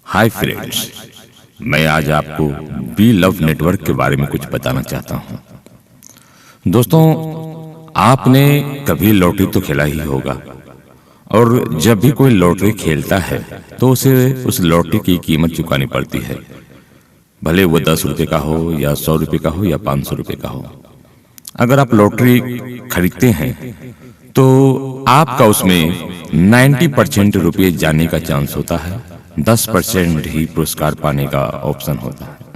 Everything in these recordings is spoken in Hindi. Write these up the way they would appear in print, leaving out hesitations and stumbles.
हाय फ्रेंड्स, मैं आज आपको बी लव नेटवर्क के बारे में कुछ बताना चाहता हूं। दोस्तों, आपने कभी लॉटरी तो खेला ही होगा और जब भी कोई लॉटरी खेलता है तो उसे उस लॉटरी की कीमत चुकानी पड़ती है, भले वो 10 रुपये का हो या 100 रुपये का हो या 500 रुपये का हो। अगर आप लॉटरी खरीदते हैं तो आपका उसमें 90% रुपये जाने का चांस होता है, 10% ही पुरस्कार पाने का ऑप्शन होता है।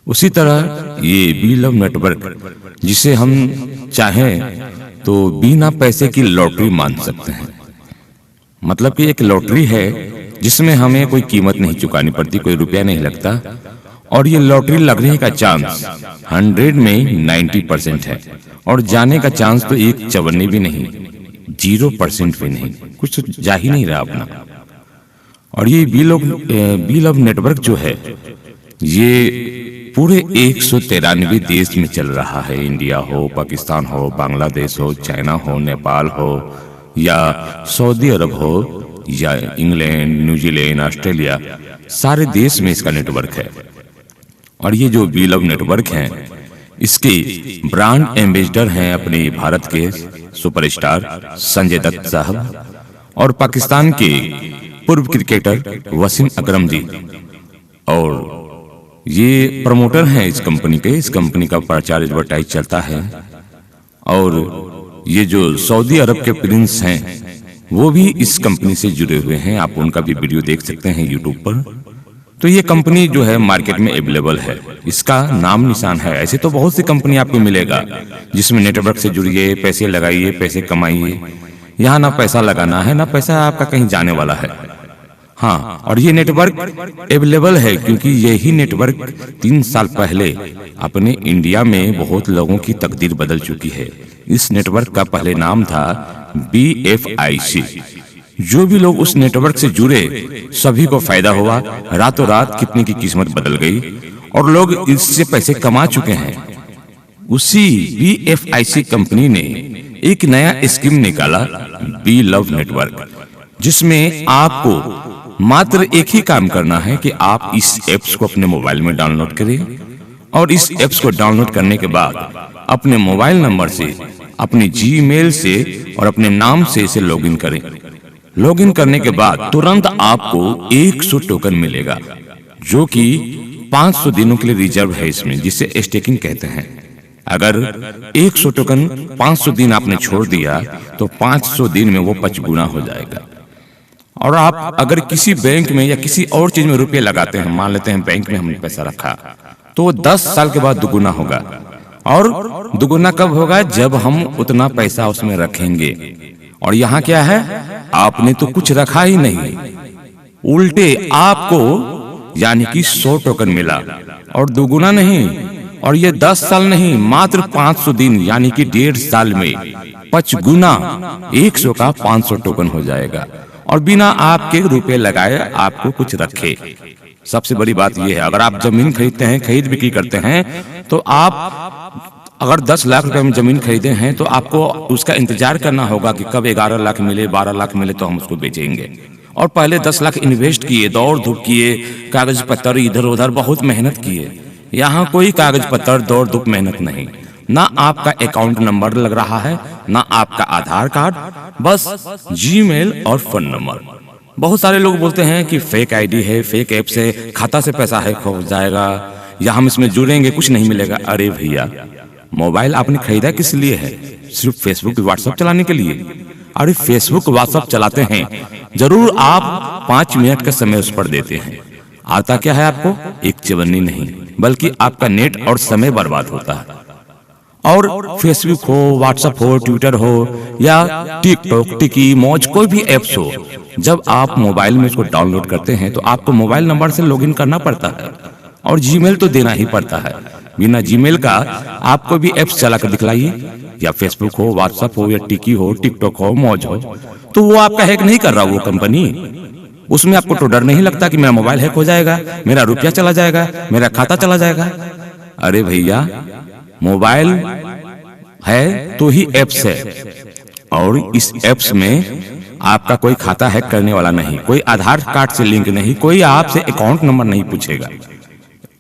उसी तरह ये बी लव नेटवर्क, जिसे हम चाहें तो बिना पैसे की लॉटरी मान सकते हैं। मतलब कि एक लॉटरी है जिसमें हमें कोई कीमत नहीं चुकानी पड़ती, कोई रुपया नहीं लगता, और ये लॉटरी लगने का चांस 100 में 90% है और जाने का चांस तो 1/54 भी नहीं, 0% भी नहीं, कुछ तो जा ही नहीं रहा अपना। और ये बी लव नेटवर्क जो है ये पूरे 193 देश में चल रहा है। इंडिया हो, पाकिस्तान हो, बांग्लादेश हो, चाइना हो, नेपाल हो या सऊदी अरब हो या इंग्लैंड, न्यूजीलैंड, ऑस्ट्रेलिया, सारे देश में इसका नेटवर्क है। और ये जो बी लव नेटवर्क है, इसके ब्रांड एम्बेसडर हैं अपने भारत के सुपरस्टार संजय दत्त साहब और पाकिस्तान के पूर्व क्रिकेटर वसीम अकरम जी। और ये प्रमोटर हैं इस कंपनी के। इस कंपनी का प्रचार एडवर्टाइज चलता है। और ये जो सऊदी अरब के प्रिंस हैं वो भी इस कंपनी से जुड़े हुए हैं। आप उनका भी वीडियो देख सकते हैं यूट्यूब पर। तो ये कंपनी जो है मार्केट में अवेलेबल है, इसका नाम निशान है। ऐसे तो बहुत सी कंपनी आपको मिलेगा जिसमें नेटवर्क से जुड़िए, पैसे लगाइए, पैसे कमाइए। यहाँ ना पैसा लगाना है ना पैसा आपका कहीं जाने वाला है। हाँ, और ये नेटवर्क अवेलेबल है क्योंकि यही नेटवर्क 3 साल पहले अपने इंडिया में बहुत लोगों की तकदीर बदल चुकी है। इस नेटवर्क का पहले नाम था BFIC। जो भी लोग उस नेटवर्क से जुड़े सभी को फायदा हुआ। रातों रात कितनी की किस्मत बदल गई और लोग इससे पैसे कमा चुके हैं। उसी BFIC कंपनी ने एक नया स्कीम निकाला, बी लव नेटवर्क, जिसमें आपको मात्र एक ही काम करना है कि आप इस एप्स को अपने मोबाइल में डाउनलोड करें और इस एप्स को डाउनलोड करने के बाद अपने मोबाइल नंबर से, अपने जीमेल से और अपने नाम से इसे लॉगिन करें। लॉगिन करने के बाद तुरंत आपको 100 टोकन मिलेगा, जो कि 500 दिनों के लिए रिजर्व है इसमें, जिसे स्टेकिंग कहते हैं। अगर 100 टोकन 500 दिन आपने छोड़ दिया तो 500 दिन में वो 5 गुना हो जाएगा। और आप अगर किसी बैंक में या किसी और चीज में रुपये लगाते हैं, मान लेते हैं बैंक में हमने पैसा रखा, तो 10 साल के बाद दुगुना होगा। और दुगुना कब होगा? जब हम उतना पैसा उसमें रखेंगे। और यहाँ क्या है, आपने तो कुछ रखा ही नहीं, उल्टे आपको यानी कि 100 टोकन मिला और दुगुना नहीं। और ये 10 साल नहीं, मात्र 500 दिन यानी कि 1.5 साल में 5 गुना 100 का 500 टोकन हो जाएगा और बिना आपके रुपए लगाए, आपको कुछ रखे। सबसे बड़ी बात यह है, अगर आप जमीन खरीदते हैं, खरीद बिक्री करते हैं, तो आप अगर 10 लाख रुपए में जमीन खरीदे हैं तो आपको उसका इंतजार करना होगा कि कब 11 लाख मिले, 12 लाख मिले तो हम उसको बेचेंगे। और पहले 10 लाख इन्वेस्ट किए, दौड़ धूप किए, कागज पत्तर इधर उधर बहुत मेहनत किए। यहाँ कोई कागज पत्तर दौड़ धूप मेहनत नहीं, ना आपका अकाउंट नंबर लग रहा है, ना आपका आधार कार्ड, बस जीमेल और फोन नंबर। बहुत सारे लोग बोलते हैं कि फेक आईडी है, फेक ऐप से खाता से पैसा हैक हो जाएगा या हम इसमें जुड़ेंगे कुछ नहीं मिलेगा। अरे भैया, मोबाइल आपने खरीदा किस लिए है? सिर्फ फेसबुक व्हाट्सएप चलाने के लिए? अरे फेसबुक व्हाट्सएप चलाते हैं, जरूर आप 5 मिनट का समय उस पर देते हैं। आता क्या है आपको? 1/54 नहीं, बल्कि आपका नेट और समय बर्बाद होता है। और फेसबुक हो, व्हाट्सएप हो, ट्विटर हो या टिकटॉक, टिकी, मौज, कोई भी एप्स हो, जब आप मोबाइल में इसको डाउनलोड करते हैं तो आपको मोबाइल नंबर से लॉगिन करना पड़ता है और जीमेल तो देना ही पड़ता है। बिना जीमेल का आपको भी एप्स चला कर दिखलाइए, या फेसबुक हो, व्हाट्सएप हो या टिकी हो, टिकटॉक हो, मौज हो, तो वो आपका हैक नहीं कर रहा वो कंपनी। उसमें आपको तो डर नहीं लगता कि मेरा मोबाइल हैक हो जाएगा, मेरा रुपया चला जाएगा, मेरा खाता चला जाएगा। अरे भैया, मोबाइल है तो ही एप्स है और इस एप्स में आपका कोई खाता हैक करने वाला नहीं, कोई आधार कार्ड से लिंक नहीं, कोई आपसे अकाउंट नंबर नहीं पूछेगा।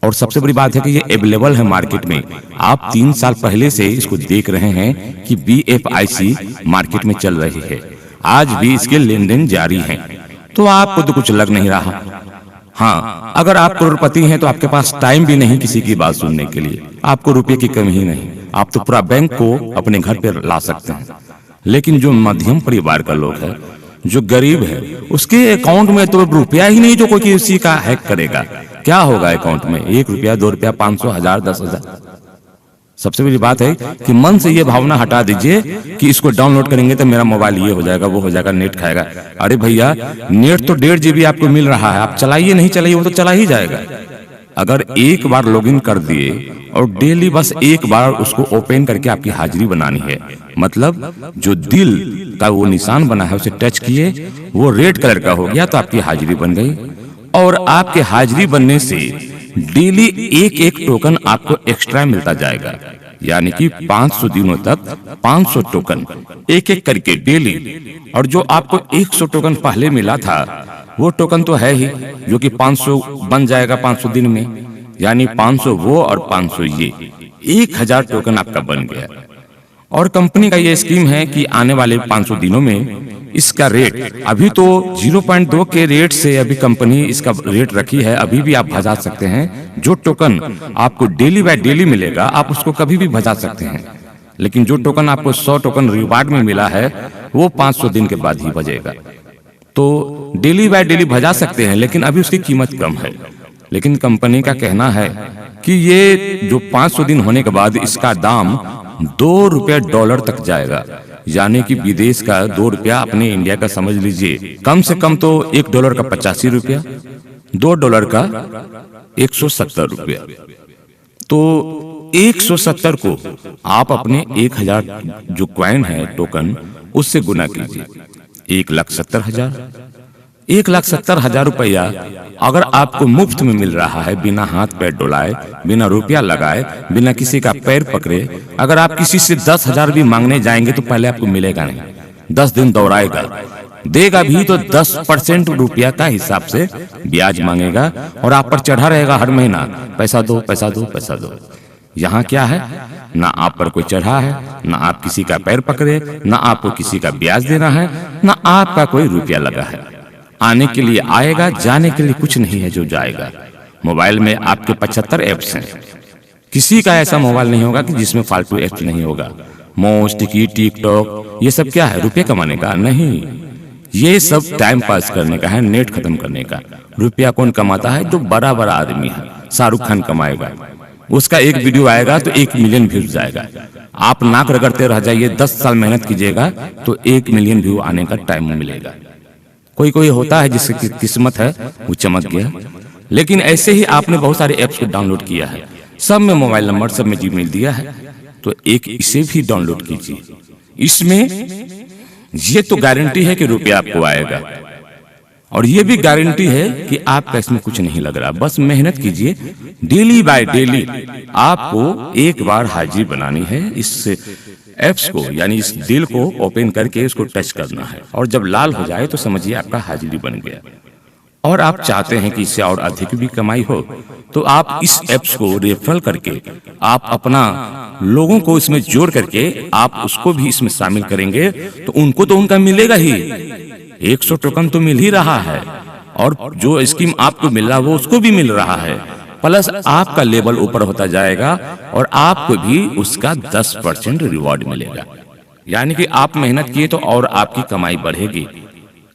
और सबसे बड़ी बात है कि ये अवेलेबल है मार्केट में। आप 3 साल पहले से इसको देख रहे हैं कि BFIC मार्केट में चल रही है, आज भी इसके लेन देन जारी हैं, तो आपको तो कुछ लग नहीं रहा। हाँ, अगर आप करोड़पति हैं तो आपके पास टाइम भी नहीं किसी की बात सुनने के लिए, आपको रुपए की कमी ही नहीं, आप तो पूरा बैंक को अपने घर पे ला सकते हैं। लेकिन जो मध्यम परिवार का लोग है, जो गरीब है, उसके अकाउंट में तो रुपया ही नहीं जो कोई किसी का हैक करेगा। क्या होगा अकाउंट में? 1 रुपया, 2 रुपया, 500, 1000, 10,000। सबसे बड़ी बात है कि मन से ये भावना हटा दीजिए कि इसको डाउनलोड करेंगे तो मेरा मोबाइल ये हो जाएगा, वो हो जाएगा, नेट खाएगा। अरे भैया, नेट तो 1.5 GB आपको मिल रहा है, आप चलाइए नहीं चलाइए, वो तो चला ही जाएगा। अगर एक बार लॉगिन कर दिए और डेली बस एक बार उसको ओपन करके आपकी हाजिरी बनानी है, मतलब जो दिल का वो निशान बना है उसे टच किए, वो रेड कलर का हो गया तो आपकी हाजिरी बन गई। और आपके हाजिरी बनने से डेली एक टोकन आपको एक्स्ट्रा मिलता जाएगा, यानी कि 500 दिनों तक 500 टोकन एक करके डेली। और जो आपको 100 टोकन पहले मिला था वो टोकन तो है ही, जो कि 500 बन जाएगा 500 दिन में, यानी 500 वो और 500 ये, 1000 टोकन आपका बन गया। और कंपनी का ये स्कीम है कि आने वाले 500 दिनों में इसका रेट, अभी तो 0.2 के रेट से अभी कंपनी इसका रेट रखी है, अभी भी आप भजा सकते हैं। जो टोकन आपको डेली बाय डेली मिलेगा आप उसको कभी भी भजा सकते हैं, लेकिन जो टोकन आपको 100 टोकन रिवार्ड में मिला है वो 500 दिन के बाद ही भजेगा। तो डेली बाय डेली भजा सकते हैं, लेकिन अभी उसकी कीमत कम है। लेकिन कंपनी का कहना है कि ये जो 500 दिन होने के बाद इसका दाम $2 तक जाएगा, यानी कि विदेश का 2 रुपया अपने इंडिया का समझ लीजिए, कम से कम तो $1 का 85 रुपया, $2 का 170 रुपया। तो 170 को आप अपने 1000 जो कॉइन है टोकन उससे गुना कीजिए, 1,70,000। 1,70,000 रुपया अगर आपको मुफ्त में मिल रहा है, बिना हाथ पैर डोलाए, बिना रुपया लगाए, बिना किसी का पैर पकड़े, अगर आप किसी से 10,000 भी मांगने जाएंगे तो पहले आपको मिलेगा नहीं, 10 दिन दौड़ाएगा, देगा भी तो 10% रुपया का हिसाब से ब्याज मांगेगा और आप पर चढ़ा रहेगा हर महीना, पैसा दो, पैसा दो, पैसा दो। यहाँ क्या है, ना आप पर कोई चढ़ा है, ना आप किसी का पैर पकड़े, ना आपको किसी का ब्याज देना है, ना आपका कोई रुपया लगा है। आने के लिए आएगा, जाने के लिए कुछ नहीं है जो जाएगा। मोबाइल में आपके 75 ऐप्स हैं, किसी का ऐसा मोबाइल नहीं होगा कि जिसमें फालतू ऐप्स नहीं होगा। मोस्ट की, टिकटॉक, ये सब क्या है, रुपये कमाने का नहीं, ये सब टाइम पास करने का है, नेट खत्म करने का। रुपया कौन कमाता है? जो बड़ा बड़ा आदमी है। शाहरुख खान कमाएगा, उसका एक वीडियो आएगा तो 1 मिलियन व्यूज जाएगा। आप नाक रगड़ते रह जाइए, 10 साल मेहनत कीजिएगा तो 1 मिलियन व्यू आने का टाइम मिलेगा। कोई कोई होता है जिसकी किस्मत है वो चमक गया, लेकिन ऐसे ही आपने बहुत सारे ऐप्स को डाउनलोड किया है, सब में मोबाइल नंबर, सब में जीमेल दिया है, तो एक इसे भी डाउनलोड कीजिए। इसमें ये तो गारंटी है कि रुपया आपको आएगा, और ये भी गारंटी है कि आपका इसमें कुछ नहीं लग रहा। बस मेहनत कीजिए, डेली बाय डेली आपको एक बार हाजिरी बनानी है इस ऐप्स को, यानी इस दिल को ओपन करके इसको टच करना है, और जब लाल हो जाए तो समझिए आपका हाजिरी बन गया। और आप चाहते हैं कि इससे और अधिक भी कमाई हो, तो आप इस ऐप्स को रेफर करके आप अपना लोगों को इसमें जोड़ करके आप उसको भी इसमें शामिल करेंगे तो उनको तो उनका मिलेगा ही, 100 टोकन तो मिल ही रहा है, और जो स्कीम आपको मिल रहा है वो उसको भी मिल रहा है, प्लस आपका लेवल ऊपर होता जाएगा और आपको भी उसका 10% रिवॉर्ड मिलेगा। यानी कि आप मेहनत किए तो और आपकी कमाई बढ़ेगी।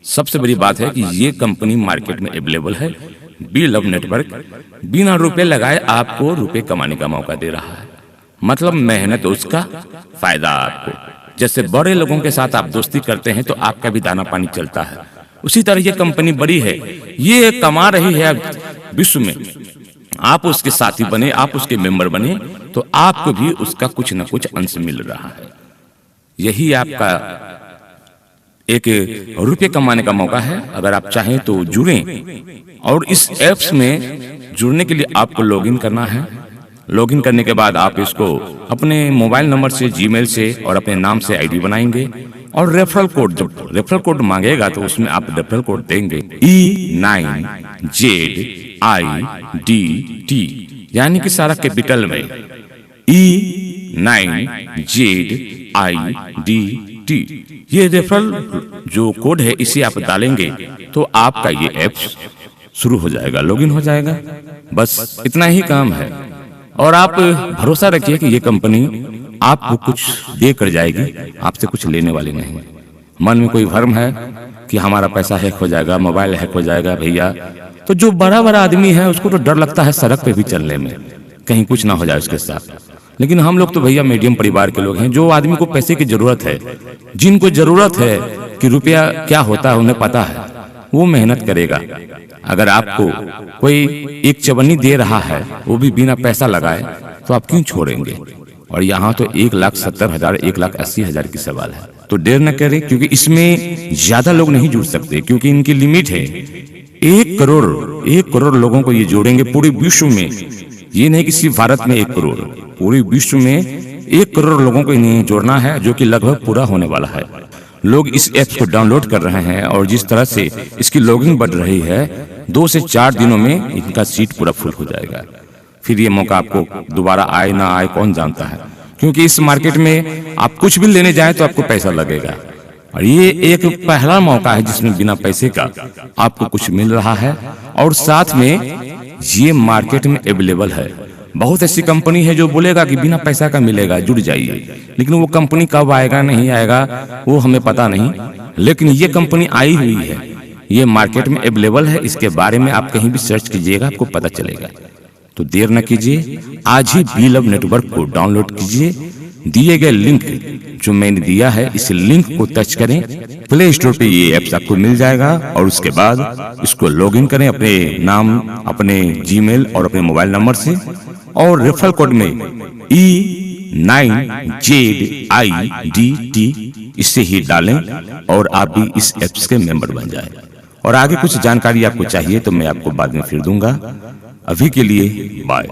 सबसे बड़ी बात है कि ये कंपनी मार्केट में अवेलेबल है। बी लव नेटवर्क बिना रुपए लगाए आपको रुपए कमाने का मौका दे रहा है, मतलब मेहनत उसका, फायदा आपको। जैसे बड़े लोगों के साथ आप दोस्ती करते हैं तो आपका भी दाना पानी चलता है, उसी तरह ये कंपनी बड़ी है, ये कमा रही है विश्व में, आप उसके साथी बने, आप उसके मेंबर बने तो आपको भी उसका कुछ न कुछ अंश मिल रहा है। यही आपका एक रुपये कमाने का मौका है। अगर आप चाहें तो जुड़ें, और इस ऐप्स में जुड़ने के लिए आपको लॉगिन करना है। लॉगिन करने के बाद आप इसको अपने मोबाइल नंबर से, जीमेल से और अपने नाम से आईडी बनाएंगे, और रेफरल कोड, जब रेफरल कोड मांगेगा तो उसमें आप रेफरल कोड देंगे E9ZIDT, यानी कि सारा कैपिटल में E9ZIDT। ये रेफरल जो कोड है इसे आप डालेंगे तो आपका ये ऐप शुरू हो जाएगा, लॉगिन हो जाएगा। बस इतना ही काम है। और आप भरोसा रखिए कि ये कंपनी आपको कुछ दे कर जाएगी, आपसे कुछ लेने वाली नहीं। मन में कोई भ्रम है कि हमारा पैसा हैक हो जाएगा, मोबाइल हैक हो जाएगा भैया, तो जो बड़ा बड़ा आदमी है उसको तो डर लगता है सड़क पे भी चलने में, कहीं कुछ ना हो जाए उसके साथ। लेकिन हम लोग तो भैया मीडियम परिवार के लोग हैं। जो आदमी को पैसे की जरूरत है, जिनको जरूरत है कि रुपया क्या होता है उन्हें पता है, वो मेहनत करेगा। अगर आपको कोई एक चवन्नी दे रहा है वो भी बिना पैसा लगाए तो आप क्यों छोड़ेंगे? और यहाँ तो 1,70,000 1,80,000 की सवाल है। तो देर न करें, क्योंकि इसमें ज्यादा लोग नहीं जुड़ सकते, क्योंकि इनकी लिमिट है 1 करोड़ लोगों को ये जोड़ेंगे पूरे विश्व में। ये नहीं कि सिर्फ भारत में 1 करोड़, पूरे विश्व में 1 करोड़ लोगों को इन्हें जोड़ना है, जो कि लगभग पूरा होने वाला है। लोग इस ऐप को डाउनलोड कर रहे हैं और जिस तरह से इसकी लॉगिंग बढ़ रही है, 2 से 4 दिनों में इनका सीट पूरा फुल हो जाएगा। फिर ये मौका आपको दोबारा आए ना आए कौन जानता है, क्योंकि इस मार्केट में आप कुछ भी लेने जाए तो आपको पैसा लगेगा। और ये एक पहला मौका है जिसमें बिना पैसे का आपको कुछ मिल रहा है, और साथ में ये मार्केट में अवेलेबल है। बहुत ऐसी कंपनी है जो बोलेगा कि बिना पैसा का मिलेगा, जुड़ जाइए, लेकिन वो कंपनी कब आएगा नहीं आएगा वो हमें पता नहीं। लेकिन ये कंपनी आई हुई है, ये मार्केट में अवेलेबल है। इसके बारे में आप कहीं भी सर्च कीजिएगा, आपको पता चलेगा। तो देर न कीजिए, आज ही बीलव नेटवर्क को डाउनलोड कीजिए। दिए गए लिंक जो मैंने दिया है, इस लिंक को टच करें, प्ले स्टोर पे ये ऐप्स आपको मिल जाएगा। और उसके बाद इसको लॉगिन करें अपने नाम, अपने जीमेल और अपने मोबाइल नंबर से, और रेफरल कोड में E9ZIDT इससे ही डालें और आप भी इस ऐप्स के मेंबर बन जाएं। और आगे कुछ जानकारी आपको चाहिए तो मैं आपको बाद में फिर दूंगा। अभी के लिए बाय।